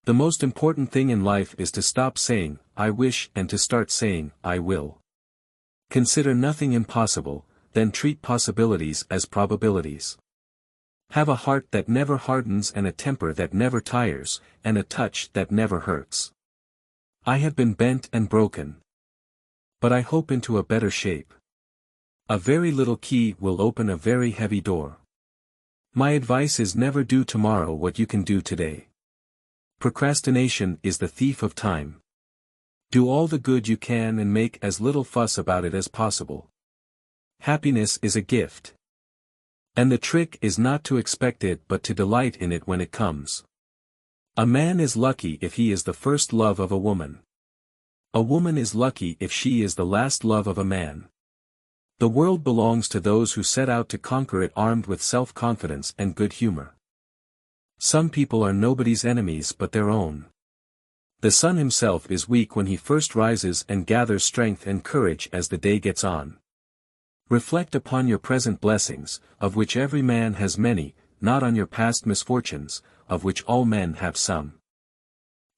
The most important thing in life is to stop saying, I wish, and to start saying, I will. Consider nothing impossible, then treat possibilities as probabilities. Have a heart that never hardens and a temper that never tires, and a touch that never hurts. I have been bent and broken. But I hope into a better shape. A very little key will open a very heavy door. My advice is never do tomorrow what you can do today. Procrastination is the thief of time. Do all the good you can and make as little fuss about it as possible. Happiness is a gift. And the trick is not to expect it but to delight in it when it comes. A man is lucky if he is the first love of a woman. A woman is lucky if she is the last love of a man. The world belongs to those who set out to conquer it armed with self-confidence and good humor. Some people are nobody's enemies but their own. The sun himself is weak when he first rises and gathers strength and courage as the day gets on. Reflect upon your present blessings, of which every man has many, not on your past misfortunes, of which all men have some.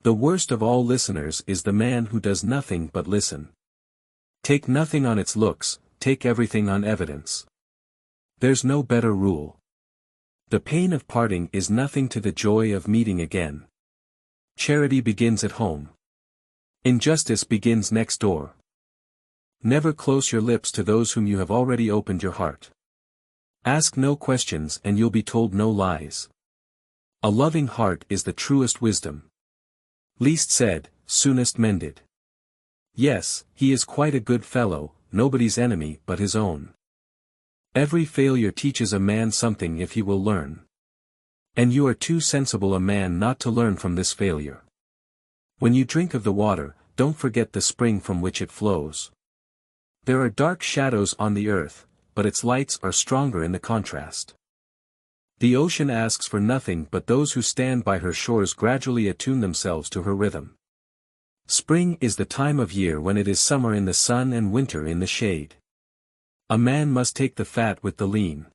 The worst of all listeners is the man who does nothing but listen. Take nothing on its looks, take everything on evidence. There's no better rule. The pain of parting is nothing to the joy of meeting again. Charity begins at home. Injustice begins next door. Never close your lips to those whom you have already opened your heart. Ask no questions and you'll be told no lies. A loving heart is the truest wisdom. Least said, soonest mended. Yes, he is quite a good fellow, nobody's enemy but his own. Every failure teaches a man something if he will learn. And you are too sensible a man not to learn from this failure. When you drink of the water, don't forget the spring from which it flows. There are dark shadows on the earth, but its lights are stronger in the contrast. The ocean asks for nothing but those who stand by her shores gradually attune themselves to her rhythm. Spring is the time of year when it is summer in the sun and winter in the shade. A man must take the fat with the lean.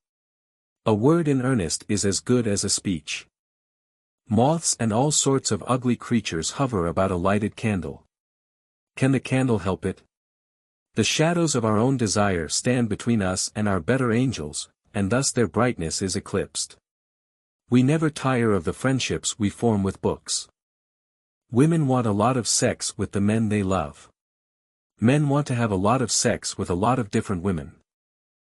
A word in earnest is as good as a speech. Moths and all sorts of ugly creatures hover about a lighted candle. Can the candle help it? The shadows of our own desire stand between us and our better angels, and thus their brightness is eclipsed. We never tire of the friendships we form with books. Women want a lot of sex with the men they love. Men want to have a lot of sex with a lot of different women.